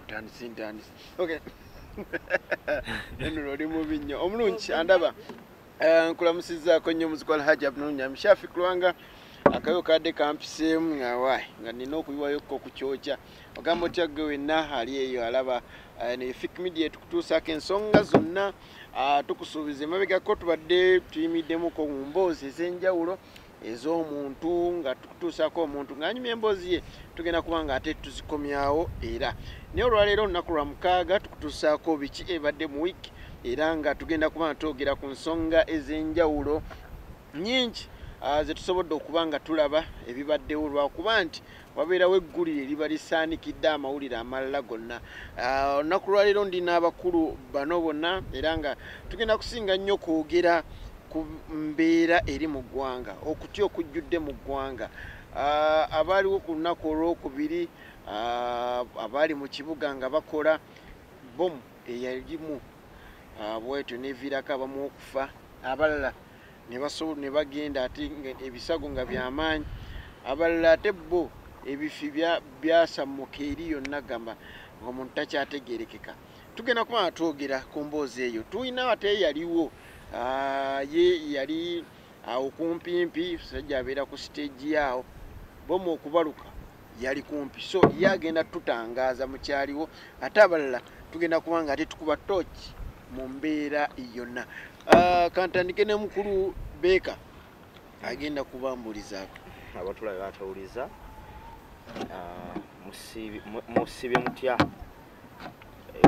Tandisi. Okay. Henry oli mubi nnyo. Omulungi andaba. Nkulamusizzaako nnyo muziko Alhaji Abdul Nyami Shafiq Lwanga. Akayo kadde kampiseemu nga nina okuyiwayo ko kukyokya. Ogamba otya gwe wenna ali eyo alaba ne Fik Media tukutuusaako ensonga zonna tukusuubiza emabegako tubadde tuyimiddemu ko mu mboozi ez'enjawulo ez'omuntu nga tukutuusaako omuntu ng'anyumya emboozi ye tugenda kubanga ate tuzikomyawo era naye olwaleero olunaku lwa mukaaga tukutuusaako biki ebadde mu wiiki era nga tugenda kuba twogera ku nsonga ez'enjawulo nnyingi ze tusobodde okuba nga tulaba ebibaddewo lwakuba nti wabeerawo eggulire eriba lisaanikidde amawulire amalala gonna. Olunaku lwaleero ndi n'abakulu bano bonna era nga tugenda kusinga nnyo kwogera ku mbeera eri mu ggwanga okutya okujjudde mu ggwanga abaaliwo ku lunaku olwokubiri abaali mu kibuga nga bakola bomu eyalimu bwetyo neviirako abamu okufa abalala ne bagenda ate ebisago nga byamaanyi abalala ate bo ebifi byasammuka eri yonna gamba ng'omuntu takyategeerekeka. Tugenda kuba twogera ku mboozi eyo tulina ate yaliwo ye yali awo kumpimpi sajja abeera ku stage yawo bomu okubaluka yali kumpi so ye agenda tutangaaza mu kyaliwo ate abalala tugenda kubanga ate tukuba tooki mu mbeera yonna. Kantandike ne mukulu Beeka agenda kubambulizaako abatulabe batawuliza musibye mutya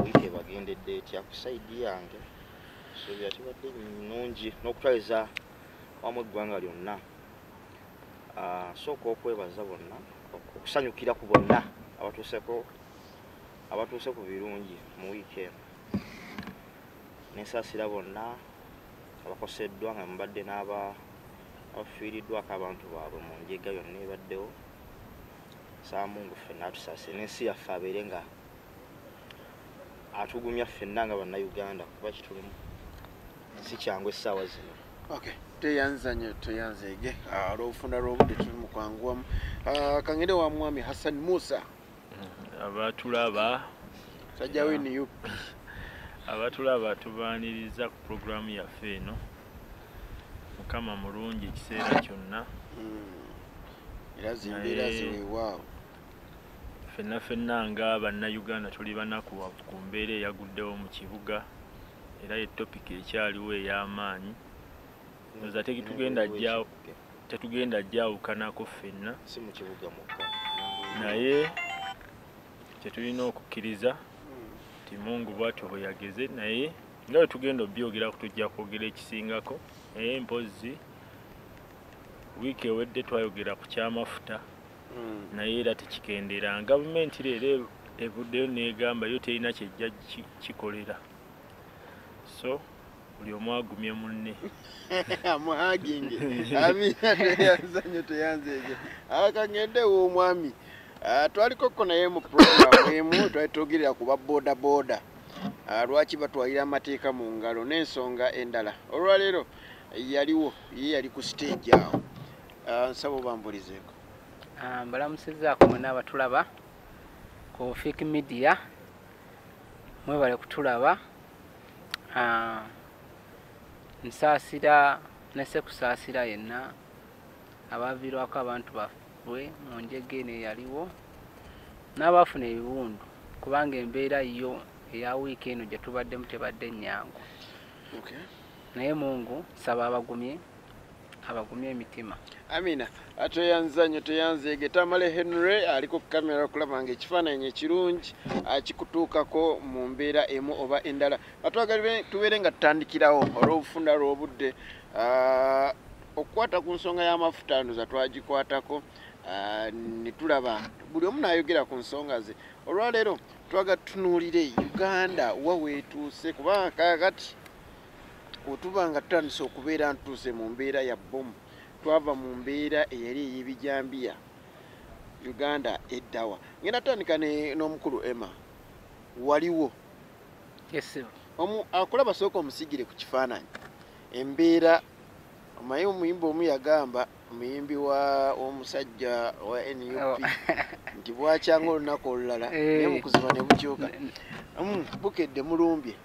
wiiki bagendedde etya ku saidi yange suubira tibadde nnungi n'okutwaliza wamu eggwanga lyonna sooka okwebaza bonna okusanyukira ku bonna abatuuse ku birungi mu wiiki eno nensaasira bonna abakoseddwa nga mubadde abafiiriddwako abantu baabwe mu njega yonna ebaddewo saamungu ffenna atusaasire n'ensi yaffe abeere nga atugumya ffenna nga bannayuganda kuba kitulimu si kyangu essaawa zino. Okay, teyanza nnyo teyanzeege olw'obufunda lw'obudde tuli mu kwanguwamu. Kangende wa mwami Hassan Musa abatulaba sajjawe NUP abatulaba tubaaniriza ku programu yaffe eno. Mukama mulungi ekiseera kyonna era zimbeera ziweewaawo ffenna nga bannayuganda tuli banakuwavu ku mbeera eyaguddewo mu kibuga era ye topiki ekyaliwo ey'amaanyi oza tetugenda jjawukanako ffenna si mu kibuga mukka naye tetulina okukkiriza nti Mungu bw'atyo bwe yageze naye nga bwe tugenda obyogera tujja kwogera ekisingako naye mpozi wiiki ewedde twayogera ku kyamafuta naye era tekikendera gavumenti leero evuddeyo negamba yo terina kyejja kikolera so buli omu agumye munne amuhaginge amina teyanzeege akangende w'omwami twalikoko naye mu programu emu twali twogerera ku baboodabooda lwaki batwalira amateeka mu ngalo n'ensonga endala olwaleero yaliwo ye yali ku stage awo nsaba obambulizeeko. Mbalamusizzaako mwenna abatulaba ku Fik Media mwebale kutulaba nsaasira nese kusaasira yenna abaviirwako abantu baffe mu njega eno eyaliwo n'abaafuna ebiwundu kubanga embeera yo eya wiiki eno gye tubaddemu tebadde nnyangu. Naye Mungu saba abagumye emitima. Amina atoyanza nnyo teyanzeege Tamale Henry ali ku kamera okulaba nga ekifaananyi ekirungi kikutuukako mu mbeera emu oba endala. Atwagala tubeere nga tutandikirawo olw'obufunda lw'obudde okukwata ku nsonga y'amafuta ndoza twagikwatako ne tulaba buli omu n'ayogera ku nsonga ze. Olwaleero twaga tutunuulire Uganda wa weetuuse kubanga kaakati otuba nga tutandise okubeera ntuuse mu mbeera ya bomu twava mu mbeera eyali ey'ebijambiya Uganda eddawa. Ngenda tutandika n'omukulu Emma waliwo akulaba sooka omusigire ku kifaananyi embeera omaye omuyimba omu yagamba muyimbi w'omusajja wa NUP nti bwakyanga olunaku olulala naye mukuziba ne bukyuka bukedde mulumbye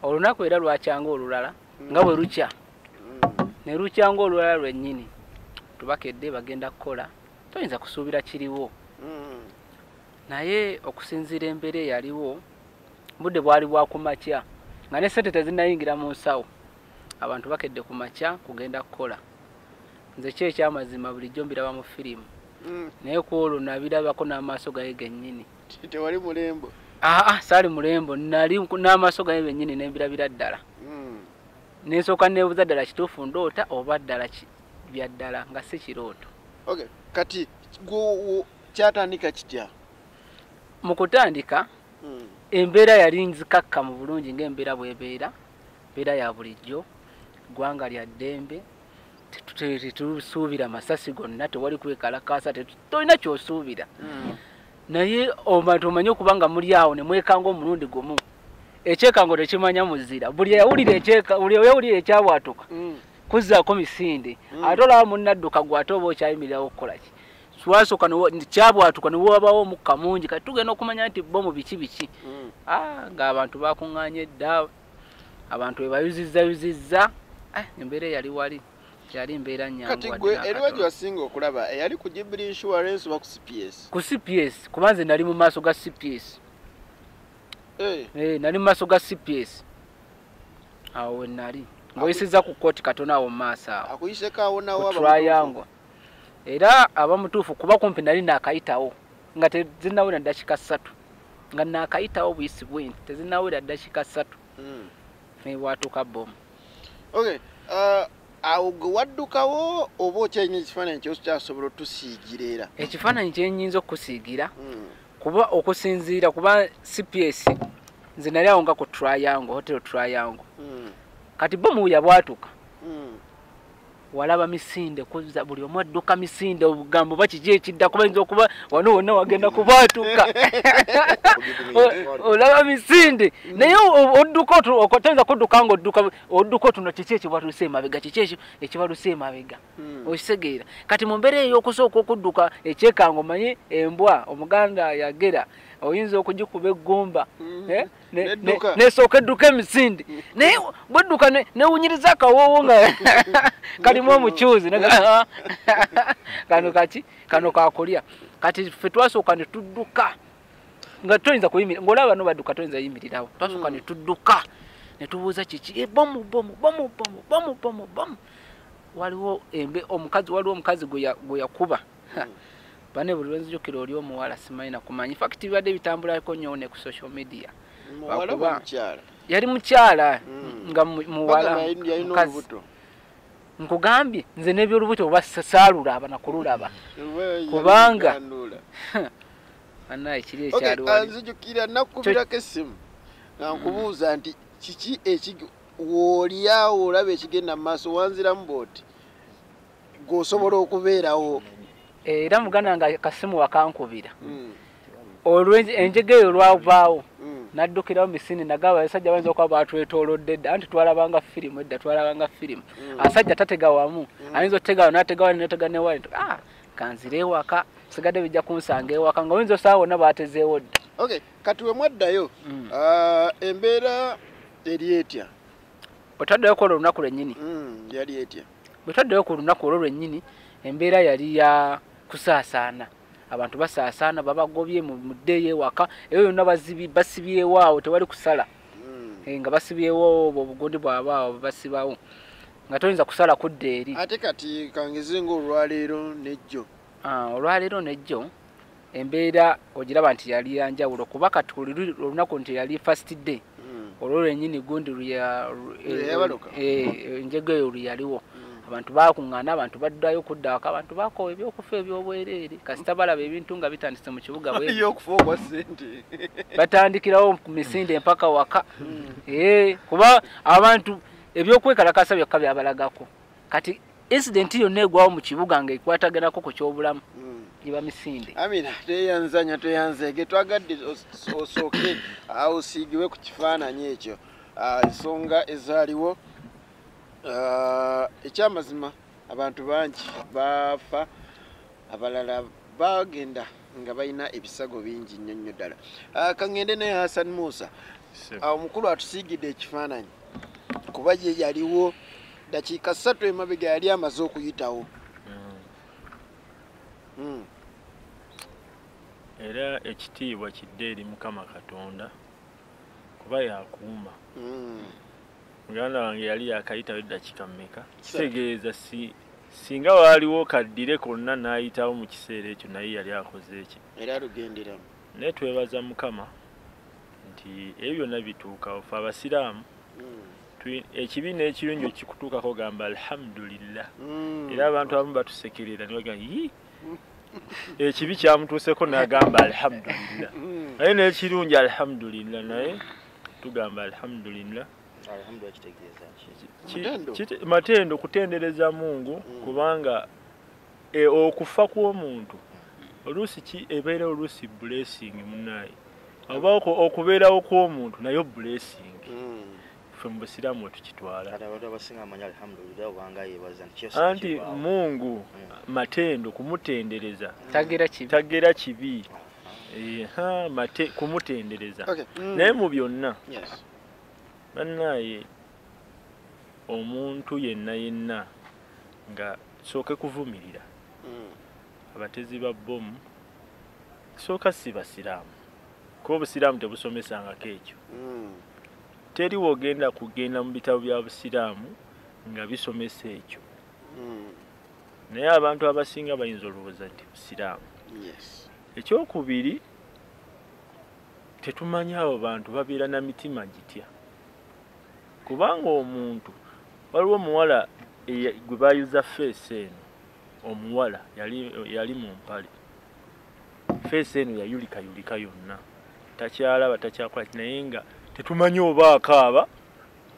olunaku era lwakyanga olulala nga bwe lukya ne lukyanga olulala lwennyini tubakedde bagenda kukola toyinza kusuubira kiriwo naye okusinziira embeera eyaliwo budde bwali bwa kumakya nga ne sente tezinnayingira mu nsawo abantu bakedde ku makya kugenda kukola nze ki ekyamazima bulijjo mbiraba mu firimu naye ku olwo nabirabako n'amaaso gaye gennyini tewali mulembo saali mulembo nali n'amaaso gaye bennyini nembirabira ddala nensooka nebuuza ddala kituufu ndoota oba ddala bya ddala nga si kirooto kati kyatandika kitya mu kutandika embeera yali nzikakkamu bulungi ng'embeera bw'ebeera mbeera ya bulijjo ggwanga lya ddembe tetusuubira masasi gonna tewali kwekalakaasa tolina kyosuubira naye abantu omanye okuba nga muli awo ne mwekanga omulundi gumu ekyekango tekimanya muzira buli eyawulira ekyabwatuka kuzzaako misinde ate olaba munnadduka gwe ate oba okyayimirirawo okukolaki swasooka kyabwatuka ne wabawo omukka mungi kati tugenda okumanya nti bo mu biki ng'abantu bakuŋŋaanye dda abantu webayuzizza embeera eyali wali yali mbeera nnyangu kati gwe eriwa gye wasinga okulaba eyali ku Jubilee Insurance oba ku CPS ku CPS kuba nze nali mu maaso ga CPS nali mu maaso ga CPS awo we nali ng'oyisizza ku kooti katono awo mu maaso awo akuyiseko awo nawo triangle era abamutuufu kuba kumpi nali naakayitawo nga tezinnawera ddakiika 3 nga naakayitawo buyisi bwenti tezinnawera ddakiika 3 bwatuuka bomu awo gwe waddukawo oba okyalina ekifaananyi kyokyasobola otusiigira era ekifaananyi kyenyinza okusiigira kuba okusinziira kuba CPS nze nali awo nga ku triangle hotel triangle kati bomu yabwatuka walaba misinde kuzza buli omu adduka misinde obugambo bakiji ekidda kuba yinza okuba wano wonna wagenda kubwatuka olaba misinde naye odduka okotenza kudduka nga odduka otuno kiki ekibaluse emabega kiki ekibaluse emabega okisegeera kati mu mbeera ey'okusooka okudduka ekyekango manye embwa omuganda yagera oyinza okugikuba eggumba nesooka edduka emisinde naye bwedduka newunyiriza akawoowo nga kalimu omukyuzi kano kakulya kati ffe twasooka ne tudduka nga toyinza kuyimirira ng'olaba bano badduka toyinza yimirirawo twasooka ne tudduka ne tubuuza kiki bomu waliwo omukazi gwe yakuba bane buli lwenzijukira oli omuwala simanyi nakumanyi fakiti bibadde bitambulako nnyo ne ku social media yali mukyala nga muwala mukazi nkugambye nze n'ebyolubuto oba saalula abanakululaba kubanga ekiri ekyaliwanzijukira nakubirako essimu nga nkubuuza nti kiki wooliawo olaba ekigenda mu maaso wanziramu booti g'osobola okubeerawo era muganda nga kasimu wakankubira enjegeyo lwavaawo naddukirawo misini nagaba abasajja bayinza okuba batwetoolodde dda anti twalabanga firimu edda twalabanga firimu asajja tatega wamu ayinza otegawo nategawo netega newali kanzira ewaka sigadde bijja kunsanga ewaka nga oyinza osaba wonna batezeewo dda kati we mwaddayo embeera eri etya bwetwaddayo ku olwo olunaku lwennyini yali etya bwetwaddayo ku lunaku olwo lwennyini embeera yali ya kusaasaana abantu basaasaana babagobye mu ddeeyo ewaka eyo yonna basibyewo awo tewali kusala nga basibyewo obugundi bwabaawo basibawo nga toyinza kusala kudda eri ate kati kangezenga olwaleero nejjo olwaleero nejjo embeera ogiraba nti yali yanjawulo kuba kati olunaku nti yali first day olwo lwennyini gundi enjego eyo luyaliwo abantu bakuŋŋaana abantu baddayo kudda waka abantu bakowa ebyokufa ebyobwereere kasita balaba ebintu nga bitandise mu kibuga bweyokufa okwa ssente batandikirawo ku misinde empaka waka kuba abantu ebyokwekalakasa byokka byabalagako kati incident yonna egwawo mu kibuga nga ekwataganako ku kyobulamu giba misinde amina teyanzanya teyanzeege twagadde osooke osiigibwe ku kifaananyi ekyo ensonga ezaaliwo ekyamazima abantu bangi bafa abalala bagenda nga balina ebisago bingi nnyo ddala. Kangende ne Hassan Musa omukulu atusiigidde ekifaananyi kuba ye yaliwo dakiika 3 emabega yali amaze okuyitawo. Era ekitiibwa kidde eri Mukama Katonda kuba yakuuma. Muganda wange yali yakayitawo eddakiika mmeka kitegeeza singa waaliwo kaddire konna n'ayitawo mu kiseera ekyo naye yali akoze eki era alugenderamu. naye twebaza Mukama nti ebyo byonna bituukawo fe abasiraamu ekibi n'ekirungi okikutuukako gamba alhamdulillah. Era abantu abamu batusekerera ne bagamba yi ekibi kyamutuuseko n'agamba alhamdulillah naye n'ekirungi alhamdulillah naye tugamba alhamdulillah. Matendo kutendereza Mungu kubanga okufa kw'omuntu oluusi ebeera oluusi blessing munaye oba okubeerawo kw'omuntu nayo blessing. Ffe mu busiraamu tukitwala anti Mungu matendo kumutendereza tagera kibi kumutendereza. Naye mu byonna bannaye omuntu yenna nga sooke kuvumirira abatezi ba bbomu sooka si basiraamu kuba obusiraamu tebusomesangako ekyo. Teri wogenda kugenda mu bitabo bya busiraamu nga bisomesa ekyo. Naye abantu abasinga bayinza olowooza nti busiraamu. Ekyokubiri tetumanyi abo bantu babeera na mitima gitya kubanga omuntu waliwo omuwala gwe bayuza feesi eno omuwala yali mu mpale feesi eno yayulikayulika yonna takyalaba takyakola naye nga tetumanyi oba akaaba.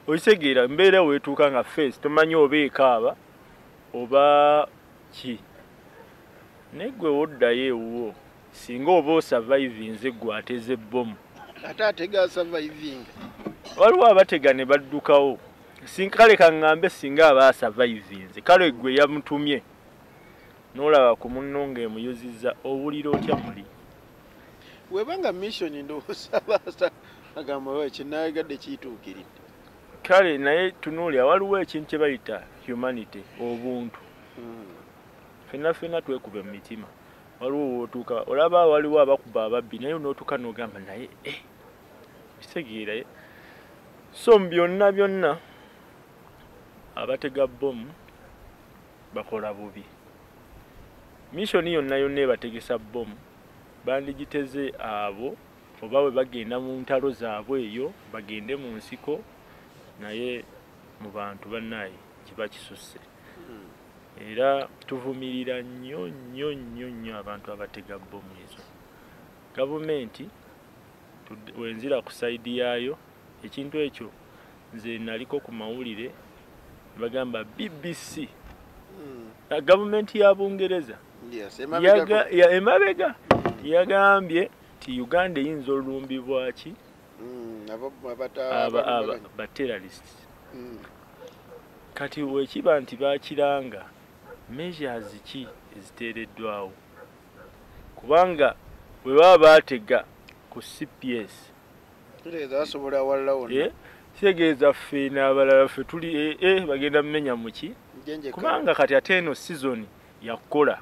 Okitegeera mbeera weetuuka nga feesi tomanyi oba ekaaba oba ki naye gwe woddayo ewuwo singa oba osurvivinze gwe ateze bbomu ate atega surviving. Waliwo abatega ne baddukawo kale kaŋŋambe singa aba asurvivinze kale gwe yamutumye n'olaba ku munno ng'emuyuzizza owulira otya muli. Webanga mission ndowooza agamba kinaagadde kiyituukiridde. Kale naye tunuulira waliwo ekintu kye bayita humanity obuntu. Ffenna twekube mu mitima. Waliwo wootuuka olaba waliwo abakuba ababbi naye n'otuuka n'ogamba naye kitegeera. So mu byonna abatega bbomu bakola bubi. Missoni yonna ebategesa bbomu bandigiteze abo oba bwe bagenda mu ntalo zaabwe eyo bagende mu nsiko naye mu bantu bannaye kiba kisusse. Era tuvumirira nnyo abantu abatega bbomu ezo. Gavumenti wenzira ku sayidi yaayo ekintu ekyo nze naliko ku mawulire bagamba BBC gavumenti ya Bungereza emabega yagambye nti Uganda eyinza olumbibwa ki ba terrorists. Kati wekiba nti bakiranga measures ki eziteereddwawo kubanga bwe baba batega ku CPS kitegeeza ffe n'abalala ffe tuli bagenda mmenya muki kubanga kati ate eno season yakola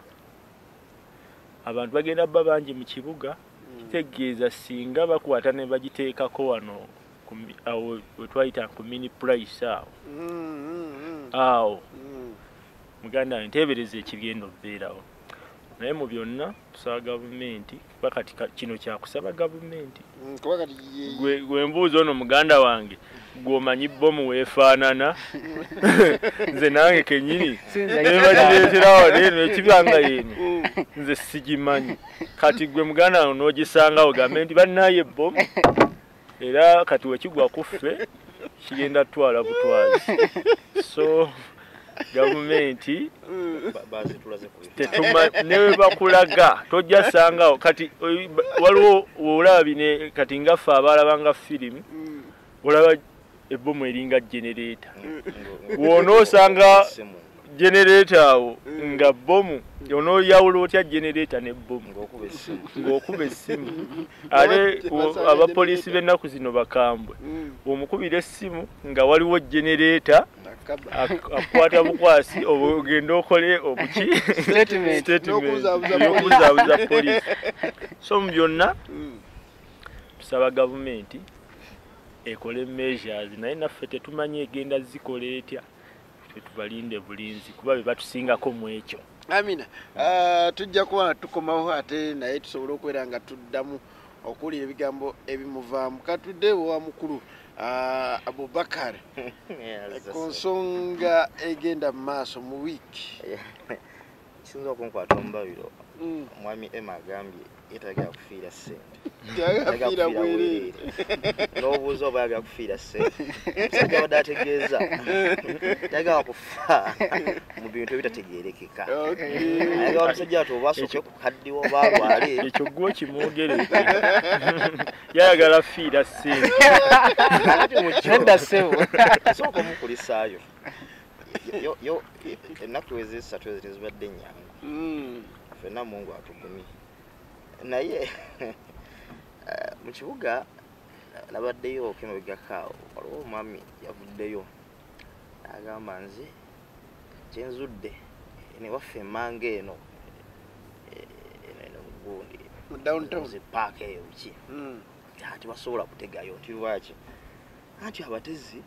abantu bagenda bba bangi mu kibuga. Kitegeeza singa bakwata ne bagiteekako wano awo wetwayita ku mini price awo muganda wange nteebereza ekigenda okubeerawo. Naye mu byonna tusaba gavumenti kuba kati kino kyakusaba gavumenti. Gwe mbuuza ono muganda wange gw'omanyi bbomu weefaanana nze nange kennyini nebagireetera wano eno ekibanga yeno nze sigimanyi. Kati gwe muganda wange n'ogisangawo gambe nti bannaye bbomu era kati wekigwa ku ffe kigenda tutwala butwazi. So gavumenti newe bakulaga tojja sangawo kati waliwo olaba bine kati ngaffe abalabanga firimu olaba ebbomu eringa generator wona osanga generator awo nga bomu onoyawula otya generator ne bomu ng'okuba essimu ate abapoliisi b'ennaku zino bakambwe bw'omukubira essimu nga waliwo generator akwata bukwasi ogenda okole obuki statement y'okubuzaabuza poliisi so mu byonna tusaba gavumenti ekole measures naye naffe tetumanyi egenda zikola etya tubalinde bulinzi kuba be batusingako mu ekyo. Amina. Tujja kuba tukomawo ate naye tusobola okubeera nga tuddamu okuwulira ebigambo ebimuvaamu. Katudde wa mukulu Abubakar ku nsonga egenda mu maaso mu wiiki. Kisinza okunkwata omubabiro omwami Emma agambye yetagala kufiira ssente. Yagafiira bwerere. N'obuuza oba yagala kufiira ssente. Musajja abadde ategeeza yagala kufa mu bintu ebitategeerekeka. Ayagala omusajja ati oba asooke kukaddiwa oba alwale. Ekyo gwe kimwogereza. Yayagala fiira ssente. Nedda ssebo. Sooka omukulisaayo. Yo ennaku ezisatu ezo tezibadde nnyangu. Ffenna Mungu atugumye. Naye mu kibuga nabaddeyo kino bigakaawo waliwo omwami yavuddeyo agamba nze kyenzudde newaffe emmanga eno mugundi Mu downtown paaka eyo ki ati basobola kutegayo nti lwaki anti abatezi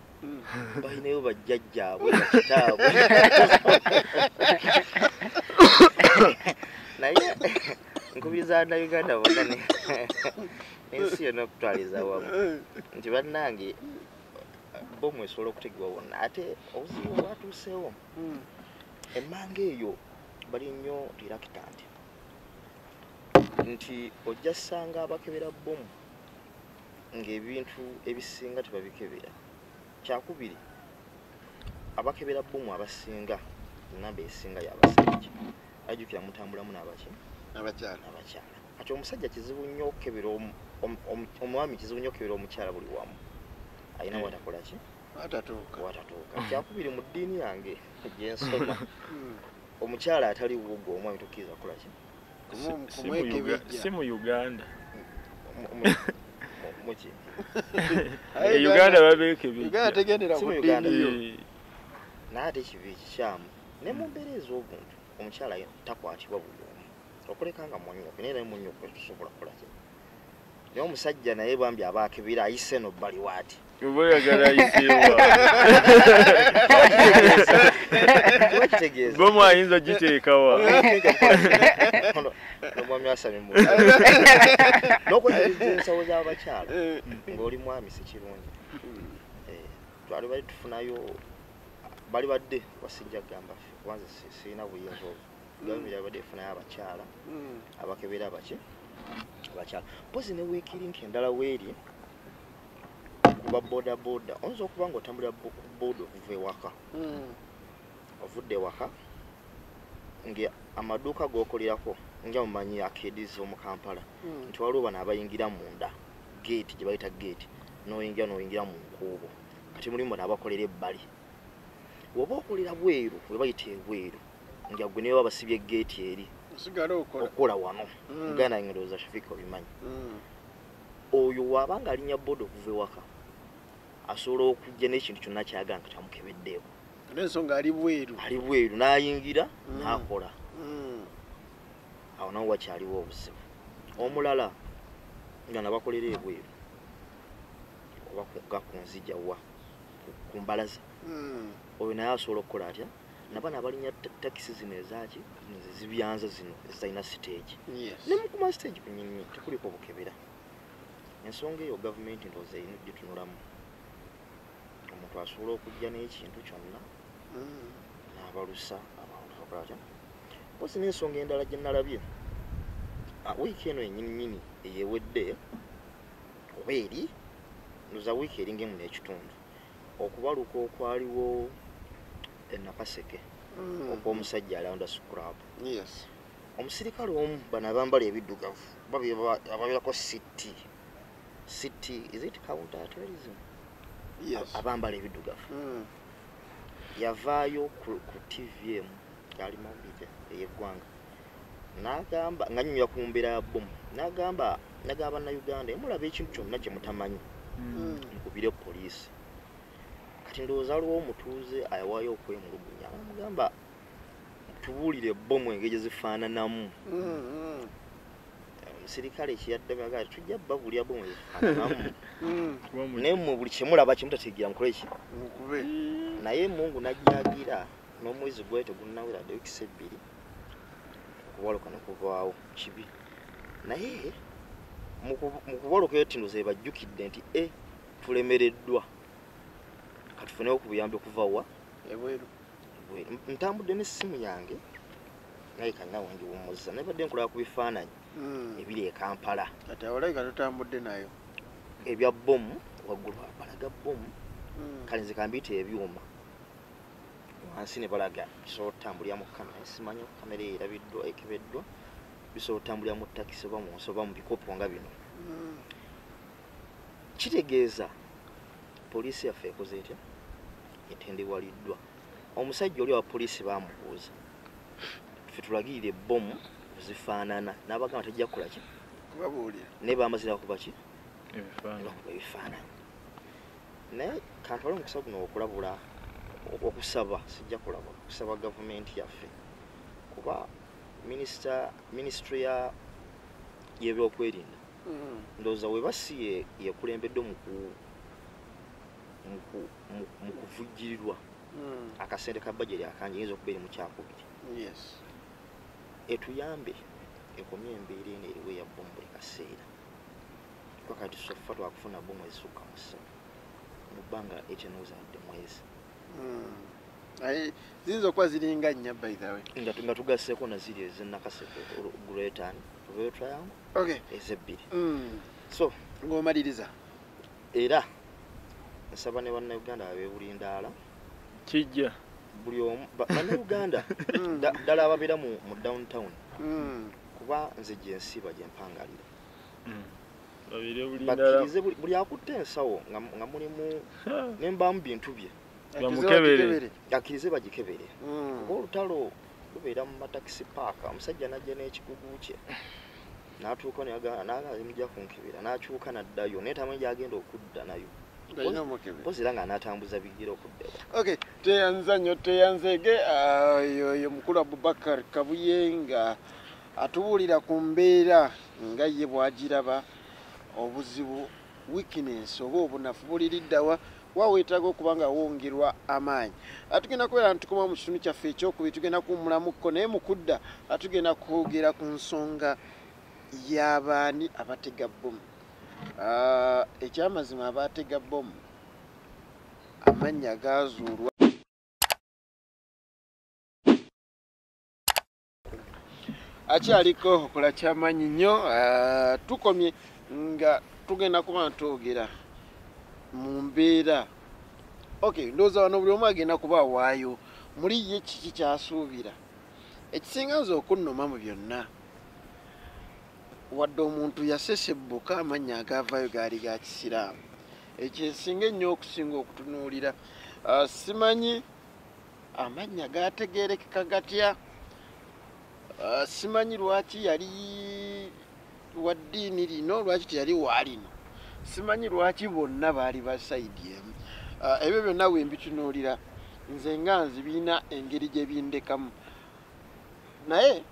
balinayo bajjajjaabwe bakitaabwe naye nkubiriza Uganda bonna n'ensi yonna okutwaliza wamu nti bannange bomu esobola okutegebwa wonna ate obuzibu bwatuuseewo emmanga eyo bali nnyo tirakitanti nti ojja ssanga abakebera bomu ng'ebintu ebisinga tebabikebera. Kyakubiri abakebera bomu abasinga nnamba esinga y'abasajja ajjukira mutambulamu n'abaki abakyala. Kati omusajja kizibu nnyo okukebera omwami kizibu nnyo okukebera omukyala buli wamu ayina watakola ki Watatuuka. Kyakubiri mu ddiini yange gye nsoma omukyala atali wugwo omwami tokkiriza kukola ki si mu Uganda. Muki Uganda babeekebejja. Uganda tegendera ku ddiini. Naye ate kibi ekikyamu ne mu mbeera ez'obuntu omukyala takwatibwa buli omu okulekanga munyoke naye naye munyoke tusobola kukola ki naye omusajja naye bambi abaakebera ayise eno bbali waati oba oyagala ayiseewa kitegeeza bomu ayinza giteekawa nomwami asami mu n'okwejjuza ensawo z'abakyala ng'oli mwami si kirungi twali bali tufunayo bali badde wasijja gamba kubanza sirina buyinza obwo gavumenti yabadde efunayo abakyala abakebera abakyala mpozi ne wiikirinki endala weeri kuba bodaboda oyinza okuba nga otambulira boda okuva ewaka ovudde ewaka nga amaduuka g'okolerako nga mumanyi akedizi omu Kampala nti waliwo bano abayingira munda geeti gye bayita geeti n'oyingira mu nkuubo kati mulimu bano abakolera ebbali woba okolera bweru we bayita ebweru nga gwe newe abasibye geeti eri Osigala okola wano Uganda ng'endowooza Shafika obimanyi oyo waabanga alinya boda okuva ewaka asobola okujja n'ekintu kyonna kyagala nga tamukebeddeeko n'ensonga ali bweru n'ayingira n'akola awo nawo wakyaliwo obuzibu omulala nga nabakolera ebweru oba ku nzija wa ku mbalaza oyo naye asobola okukola atya nabana abalinya takisi zino ezaki zibyanza zino ezirina siteegi ne mukuma siteegi kunyinyi tekuliko bukebera ensonga eyo gavumenti ndowooza erina gitunulamu omuntu asobola okujja n'ekintu kyonna n'abalusa abakola atya mpozi n'ensonga endala gye nalabye wiiki eno ennyininyini eyewedde oba eri ndowooza wiiki eri ng'emu n'ekitundu okubaluka okwaliwo Nakaseke omusajja alanda scrub omusirikale omu bano abambala ebiddugavu ababeerako city is it counter terrorism abambala ebiddugavu yavaayo ku TVM yali mawulire ey'eggwanga n'agamba nga nnyonnyola ku mbeera ya bbomu n'agamba bannayuganda mulaba ekintu kyonna kye mutamanyi mukubire poliisi kati ndowooza waliwo omutuuze ayawaayo okwemulugunya amugamba tubuulire bbomu engeri zifaananamu omusirikale ekiyaddaga tujja babulya bbomu ezifaananamu naye mmwe buli kyemulaba kyemutategeera mukole ki naye Mungu najjagira n'omwezi gwali tegunnaweradde wiikisi 2 okubaloka n'okuvaawo kibi naye mu kubaloka etinduze bajjukidde nti tulemereddwa katufunewo ku buyambi okuva wa ebweru ntambudde n'essimu yange naye kanna wange wumuzza nabadde nkulaba ku bifaananyi ebiri e Kampala kati awolabika tutambudde nayo ebya bbomu waggulu balaga bbomu kale nze kambiyita ebyuma wansi ne balaga kisobola otutambulira mu kamera simanyi kamera erabiddwa ekebeddwa bisobola otutambulira mu takisi oba mu nsi oba mu bikopo nga bino kitegeeza poliisi yaffe ekoze etya etendewaliddwa omusajja oli wa poliisi baamubuuza ffe tulagirire bbomu zifaanana n'abagamba tajja kukola ki kubabuulira naye baamazira kuba ki ebifaananyi naye kantwale omukisa guno okulabula okusaba sijja kulaba okusaba gavumenti yaffe kuba minisitule y'ebyokwerinda ndowooza we basiye yekulembedde mu kuvujjirirwa akasente ka bajeri akangi yinza okubeera mu kyakubiri etuyambe ekomye embeera eno eriwo eya bbomu buli kaseera kakati sofa twakufuna bbomu ezisukka mu 7 mu bbanga ekyenuuzadde mwezi ziyinza okuba ziringa nnya by the way nga tugasseeko naziri ezenakaseke guleetani tubeyo triangle ez'ebbiri so ng'omaliriza era nsaba ne bannayuganda abeebulindaala kijja buli omu bannayuganda ddala ababeera mu downtown kuba nze gyensiba gyempangalira bakkirize buli akutte ensawo nga mulimu nembaamu bintu bye akkirize bagikebere kuba olutalo lubeera mu matakisi paaka omusajja najja n'ekigugu kye n'atuuka mujja kunkebera n'akyuka n'addayo naye tamanyi gyagenda okudda nayo pozira nga n'atambuza bigere okuddayo teyanza nnyo teyanzege oyo mukulu Abubakar Kabuye nga atubuulira ku mbeera nga ye bw'agiraba obuzibu weakness oba obunafu buliriddawa waweetaaga okuba nga wongerwa amaanyi atugenda kubeera ntukoma mu kitundu kyaffe ekyokubiri tugenda kuwummulamuko naye mu kudda atugenda kwogera ku nsonga y'abaani abatega bbomu ekyamazima abatega bbomu amannya gaazuulwa akyaliko okola kyamaanyi nnyo tukomye nga tugenda kuba ntwogera mu mbeera ndowooza wano buli omu agenda kuba awaayo muli ye kiki kyasuubira ekisinga nze okunnoma mu byonna wadde omuntu yasesebbuka amannya agaavaayo gaali ga kisiraamu ekyo esinga ennyo okusinga okutunuulira simanyi amannya gaategeerekeka gatya simanyi lwaki yali wa ddiini lino lwaki teyali waalino simanyi lwaki bonna baali ba sayidi emu ebyo byonna we mbitunuulira nze nga nzibiina engeri gye bindekamu naye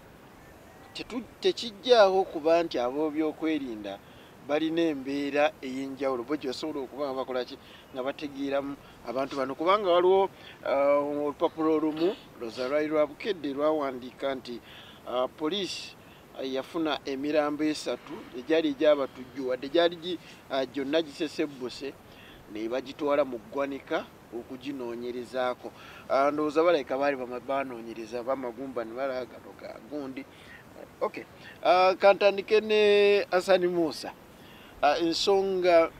tekijjaawo kuba nti ab'ebyokwerinda balina embeera ey'enjawulo bo gyebasobola okuba nga bakola ki nga bategeeramu abantu bano kubanga waliwo olupapula olumu loza lwali lwa bukedde lwawandiika nti poliisi yafuna emirambo 3 egyali egyabatujju wadde gyali gyonna gisesebbuse ne bagitwala mu ggwanika okuginoonyerezaako ndowooza balabika baali banoonyereza bamagumba ne balaga gano ga gundi kantandike ne Hassan Musa ensonga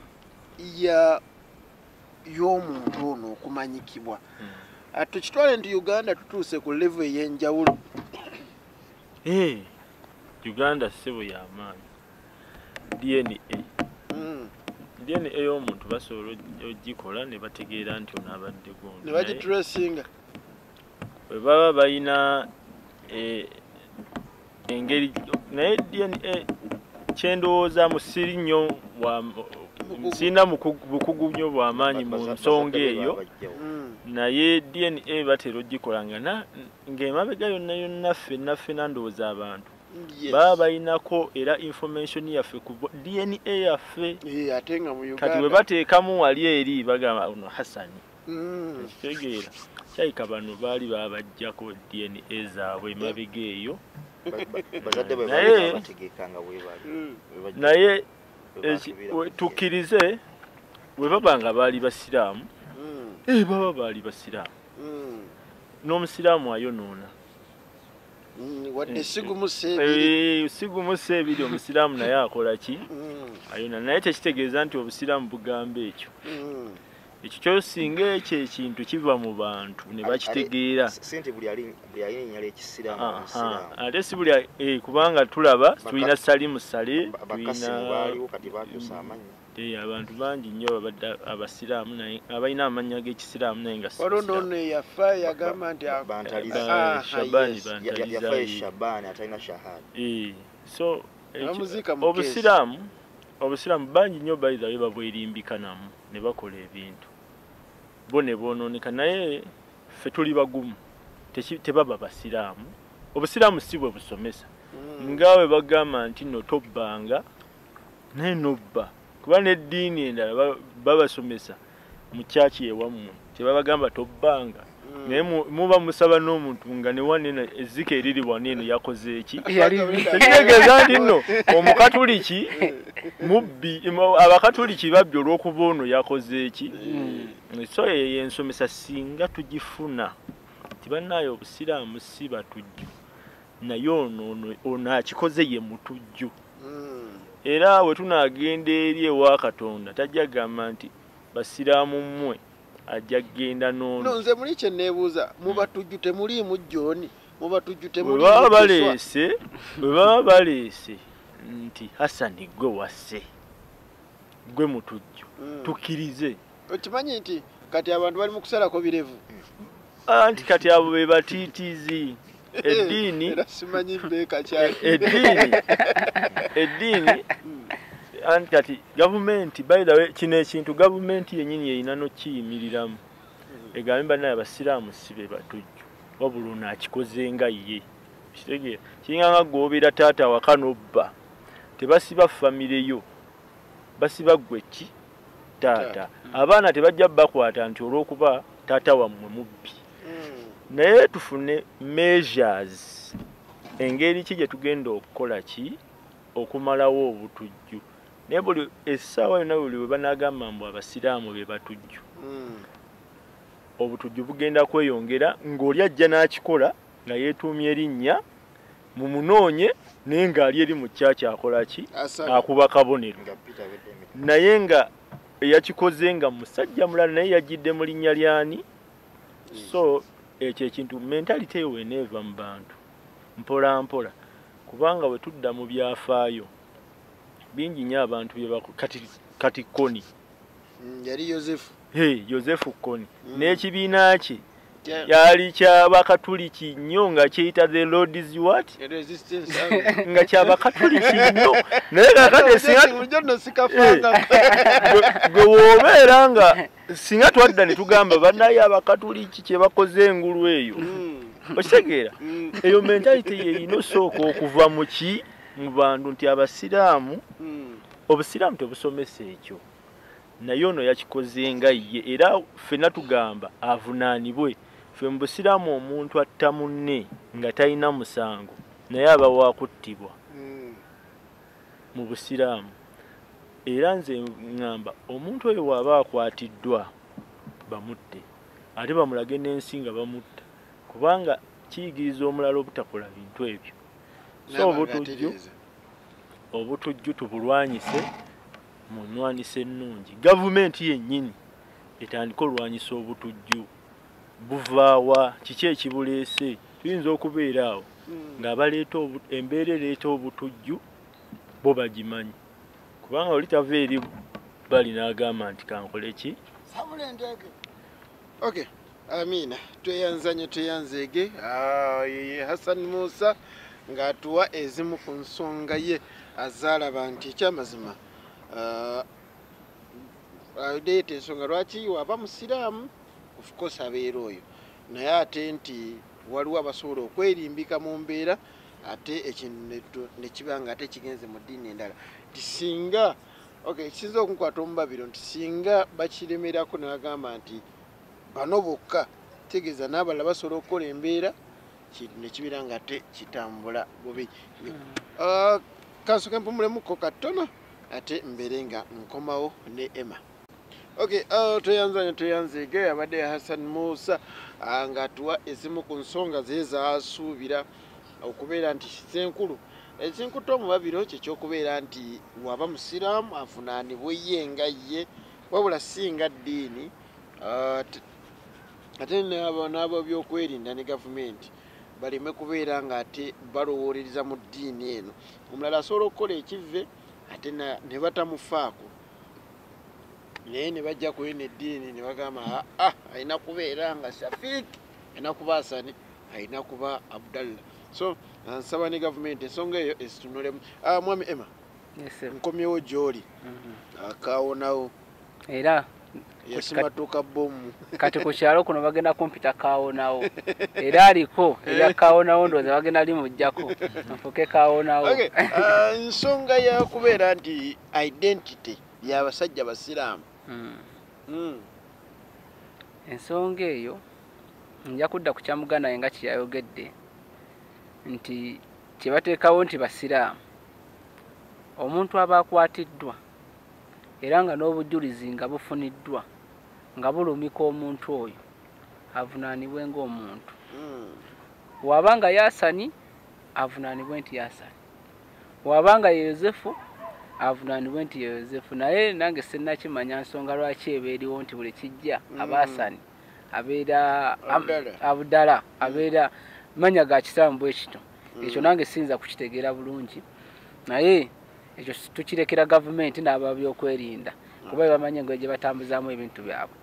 y'omuntu ono okumanyikibwa tukitwale nti Uganda tutuuse ku level ey'enjawulo Uganda ssebo y'amaanyi DNA DNA ey'omuntu basobola ogikola ne bategeera nti ono abadde gundi. Ne bagitracinga. Bwe baba balina engeri naye DNA kyendowooza musiri nnyo sina bukugu nnyo bw'amaanyi mu nsonga eyo naye DNA batera ogikola ng'emabega yonna yonna ffenna ndowooza abantu baba balinako era information yaffe ku DNA yaffe ate nga mu Uganda kati bwe bateekamu wali eri bagamba ono Hasani kitegeera kyayika bano baali babajjako DNA zaabwe emabega eyo naye tukkirize bwe baba nga baali basiraamu baba baali basiraamu n'omusiraamu ayonoona wadde sigumusa ebiri omusiraamu naye akola ki ayonoona naye tekitegeeza nti obusiraamu bugamba ekyo ekyo kyosinga ekyo ekintu kiva mu bantu ne bakitegeera ate si buli kubanga tulaba tulina salimu sale tulina abantu bangi nnyo babadde abasiraamu naye abalina amannya g'ekisiraamu naye nga ono yafa yagamba nti Shabani so obusiraamu bangi nnyo bayiza be babwerimbikanamu ne bakola ebintu bo ne bonooneka naye ffe tuli bagumu tebaba basiraamu obusiraamu si bwe busomesa ngawe bagamba nti no tobbanga naye nobba kuba n'eddiini endala babasomesa mu kyaki ewammwe tebabagamba tobbanga naye muba musaba n'omuntu nga ne waneno ezzika eriri waneno yakoze eki ekitegeeza nti nno omukatuliki mubbi abakatuliki babbi olw'okuba ono yakoze eki so eyo ensomesa singa tugifuna tibannaayo obusiraamu si batujju naye ono akikoze ye mutujju era bwe tunaagenda eri ewa Katonda tajja gamba nti basiraamu mmwe ajja kgenda n'ono nze muli kye neebuuza mubatujju temuliimu jjooni mubatujju bwe baba baleese nti Hasani gwe wasse gwe mutujju tukkirize okimanyi nti kati abantu bali mu kusalako birevu anti kati abo be batiitizi eddiini anti kati gavumenti by the way kino ekintu gavumenti yennyini yeyina n'okiyimiriramu egambe bannaye abasiraamu si be batujju wabula ono akikoze nga ye kitegeera kiringa nga gw'obeera taata waka n'obba tebasiba famire yo basiba gwe ki taata abaana tebajja bakwata nti olw'okuba taata wammwe mubbi naye tufune measures engeri ki gye tugenda okukola ki okumalawo obutujju naye buli essaawa yonna buli bwe banagamba mbu abasiraamu be batujju obutujju bugenda kweyongera ng'oli ajja n'akikola nga yeetuumya erinnya mumunoonye naye ng'ali eri mu kyaki akola ki akuba kabonero naye nga eyakikoze nga musajja mulala naye yajjidde mu linnya lyani so ekyo ekintu mentality eyo weneeva mu bantu mpola mpola kubanga bwe tudda mu byafaayo bingi nnyo abantu kati Koni yali Yozefu Koni n'ekibiina kye kyali ky'abakatuliki nnyo nga kiyita the Lord's what nga ky'abakatuliki nnyo naye kakati gwe woobeera nga singa twadda ne tugamba bannaye abakatuliki kye bakoze engulu eyo okitegeera eyo mentality yeyina osooka okuva mu ki mu bantu nti abasiraamu obusiraamu tebusomesa ekyo naye ono yakikoze nga ye era ffenna tugamba avunaanibwe ffe mu busiraamu omuntu atta munne nga talina musango naye aba waakuttibwa mu busiraamu era nze ŋŋamba omuntu oyo bw'aba akwatiddwa bamutte ate bamulage n'ensi nga bamutta kubanga kiyigiriza omulala obutakola bintu ebyo so obutujju tubulwanyise mu nnwanisa ennungi gavumenti yennyini etandika olwanyisa obutujju buvaawa kiki ekibuleese tuyinza okubeera awo ng'abaleeta embeera ereeta obutujju bo bagimanyi kubanga oli tava eri ebbali n'agamba nti kankole ki okay amina tweyanzege ye Hassan Musa ng'atuwa ezimu ku nsonga ye azaalaba nti ekyamazima adeeta ensonga lwaki waba musiraamu of course abeera oyo naye ate nti waliwo abasobola okwerimbika mu mbeera ate ekintu nekiba nga ate kigenze mu ddiini endala nti singa kisinza okunkwata omubabiro nti singa bakiremerako nagamba nti bano bokka tegeeza n'abalala basobola okukola embeera nekibira nga ate kitambula bubi kansoke mpumulemuko katono ate mbeere nga nkomawo ne Emma. Tweyanzege abadde Hassan Musa ng'atuwa ezimu ku nsonga ze zaasuubira okubeera nti senkulu ekinkuta omubabiro kyekyokubeera nti waba musiraamu avunaanibwe ye nga ye wabula singa ddiini ate n'abo byokwerinda ne gavumenti baleme kubeera nga ate balowooleriza mu ddiini eno omulala asobola okukola ekivve ate ne batamufaako naye ne bajja ku eno eddiini ne bagamba alina kubeera nga Shafiq alina kuba Hasani alina kuba Abdallah so nsaba ne gavumenti ensonga eyo ezitunulemu mwami Emma nkomyewo gy'oli akaawonawo era yasimatuka bomu kati ku kyalo kuno bagenda kumpita kaawonawo era aliko erya kaawonawo ndowooza bagenda limuggyako nfuke kaawonawo nsonga yakubeera nti identity y'abasajja basiraamu ensonga eyo nja kudda ku kyamuganda naye nga kyeyayogedde nti kyebateekawo nti basiraamu omuntu aba akwatiddwa era nga n'obujulizi nga bufuniddwa nga bulumika omuntu oyo avunaanibwe ng'omuntu wabanga Yasani avunaanibwe nti Yasani wabanga Yozefu avunaanibwe nti Yozefu naye nange sinnakimanya nsonga lwaki eba eriwo nti buli kijja Abasani abeera Abdala abeera manya ga kisaamu bwe kito ekyo nange siyinza kukitegeera bulungi naye ekyo tukirekera gavumenti n'ababyokwerinda kuba bamanye engeri gye batambuzaamu ebintu byabwe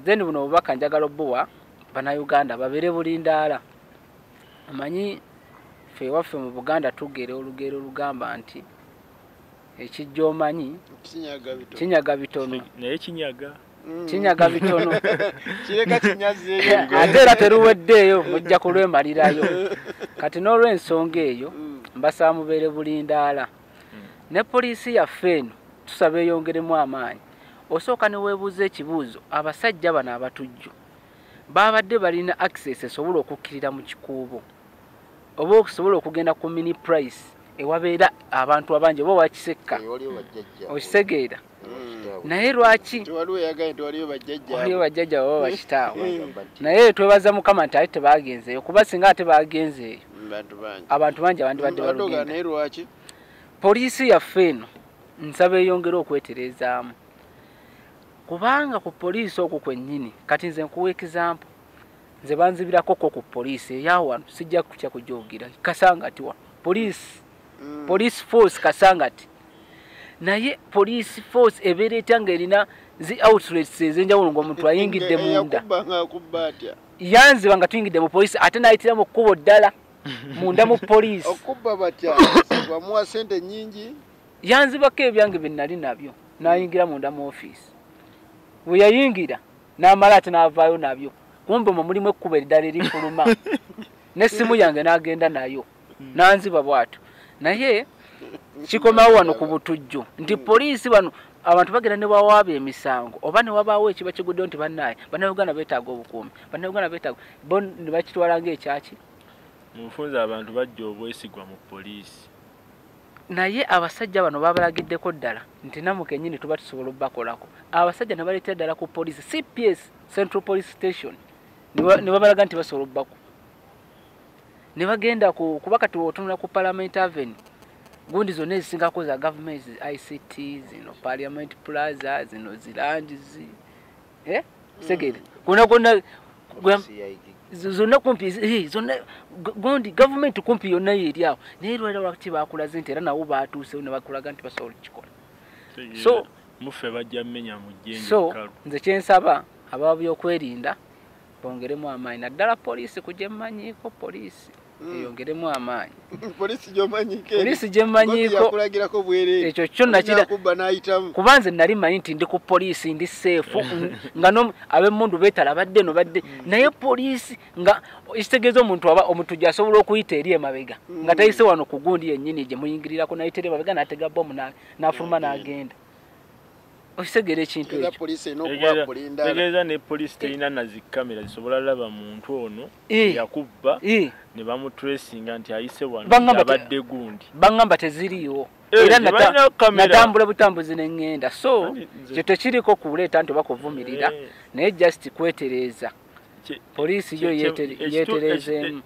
then buno obubaka njagala obbuwa bannayuganda babeere bulindaala amanyi ffe ewaffe mu Buganda tugere olugero olugamba nti ekijja omanyi kinyaga bitono naye kinyaga bitono kireka kinyazi ate era teruweddeeyo mujja kulwemalirayo kati n'olw'ensonga eyo mbasaba mubeere bulindaala ne poliisi yaffe eno tusaba eyongeremu amaanyi osooka ne weebuuza ekibuuzo abasajja bano abatujju babadde balina access esobola okukkirira mu kikuubo oba okusobola okugenda ku mini price ewabeera abantu abangi oba wakisekka okitegeera naye lwaki waliwo bajjajja baba bakitaawe naye twebaza Mukama nti ate tebagenzeeyo kuba singa ate bagenzeeyo abantu bangi abandibadde balugenda poliisi yaffe eno nsaba eyongera okweterezaamu kubanga ku poliisi okwo kwennyini kati nze nkuwa example nze banzibirako ku poliisi eyawo wano sijja kutya kujoogira Kasangati wa police force Kasangati naye police force ebeera etanga erina zi outlets ez'enjawulo ng'omuntu ayingidde munda yanziba nga tuyingidde mu poliisi ate n'ayitira mu kkubo ddala munda mu poliisi okubba batya bamuwa sente nnyingi yanzibako ebyange bye nnali nabyo n'ayingira munda mu ofiisi bwe yayingira n'amala ate n'avaayo nabyo kumbe omwo mulimu ekkubo eddala erifuluma n'essimu yange n'agenda nayo n'anziba bw'atyo naye kikomawo wano ku butujju nti poliisi bano abantu bagenda ne bawaaba emisango oba ne wabaawo ekiba kiguddewo nti bannaaye bannayuganda beetaaga obukuumi bannayuganda beetaaga bo ne bakitwala ng'ekyaki mu bufunza abantu bajja obwesigwa mu poliisi naye abasajja bano babalagiddeko ddala nti namu kennyini tuba tusobola obbakolako abasajja ne baleetera ddala ku poliisi CPS Central Police Station ne babalaga nti basobola obbako ne bagenda kuba kati otunula ku Parliament Avenue gundi zonna ezisingako za government ICT zino Parliament Plaza zino zilandizi segere kuna zonna kumpi zonna gundi government kumpi yonna yeri awo naye lwera lwaki bakulaze nti era nawo baatuusewo ne bakulaga nti basobola okukikola so mufe bajja mmenya mu jjenje so kalu nze kyensaba aba byokwerinda bongeremu amaanyi naddala poliisi kugyemmanyiko poliisi eyongeremu amaanyi polisi gyomanyiko polisi gyemmanyiko yakulagirako bwerere ekyo kyonna kira kubba n'ayitamu kuba nze nali manyi nti ndi ku poliisi ndi seefu nga ab'emmundu beetala badde no badde naye poliisi nga ekitegeeza omuntu gy'asobola okuyita eri emabega nga tayise wano ku gundi yennyini gye muyingirirako nayita eri emabega n'atega bomu n'afuluma n'agenda okitegeera ekintu ekyo tegeeza ne poliisi terina na zikamera zisobola laba muntu ono yakubba ne bamutracinga nti ayise wano abadde gundi baŋŋamba teziriiwo era natambula butambuzi neŋŋenda so kyo tekiriko kuleeta nti oba kuvumirira naye just kwetereeza poliisi yo yeetereezeemu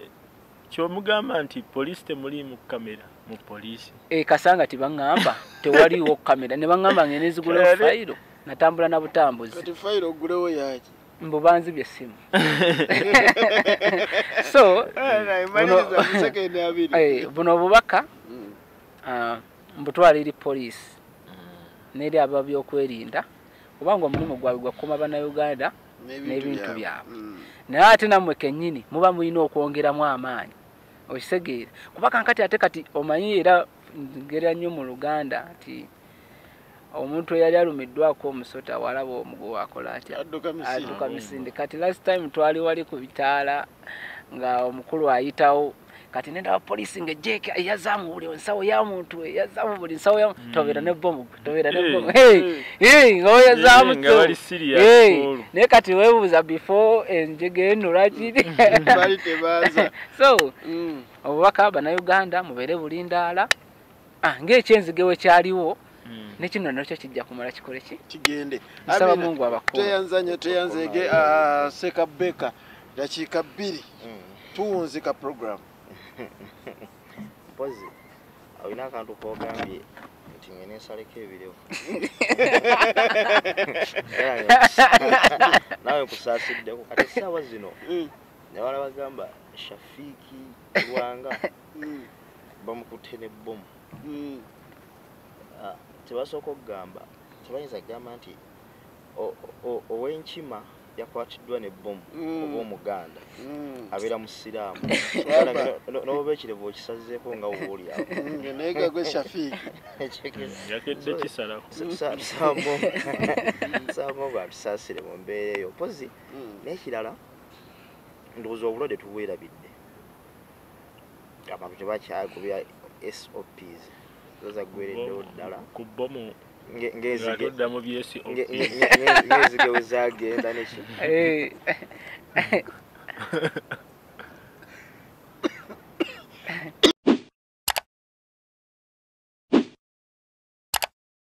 kyomugamba nti poliisi temuli mu kamera mu poliisi kasanga tibaŋŋamba tewaliiwo kamera ne baŋŋamba ngende zigulewo fayiro natambula na butambuzi kati fayiro ogulewo yaki mbubanzibye essimu so buno obubaka mbutwala eri poliisi n'eri aba byokwerinda kubanga omulimu gwabwe gwakukuma bannayuganda n'ebintu byabwe naye ate nammwe kennyini muba mulina okwongeramu amaanyi okitegeera kuba kankati ate kati omanyi era ngera nnyo mu Luganda nti omuntu eyali alumiddwako omusota walaba omuguwa akola atya adduka misinde kati last time twali wali ku bitaala nga omukulu ayitawo kati nenda poliisi ng'ejjeeke yazaamu buli nsawo ya muntu yazaamu buli nsawo ya tobeera ne bomu nga yazaamu naye kati weebuuza before enjege enula kiri so obubaka bannayuganda mubeere bulindaala ng'ekyenzige we kyaliwo nekino nakyo kijja kumala kikole ki kigende nsaba Mungu abakulu teyanzege Sekabeka dakiika 2 tuwunzika program mpozi awina akantu kogambye nti ngene nsaleko ebirevu nawe nkusasiddeko kati essaawa zino newala bagamba Shafiki Lwanga bamukutte n'ebbomu tebasooka okugamba tebayinza kugamba nti ow'enkima yakwatiddwa n'ebbomu oba omuganda abeera musiraamu n'oba ekirevu okisazeeko nga woolyawo naye gagwe Shafiki yakedde kisalako tusaamu batusaasire mu mbeera eyo mpozi n'ekirala ndowooza obulwadde tubwerabidde abantu tebakyakubya SOPs zagwereddewo ddala ku bbomu ng'enzige we zaagenda neki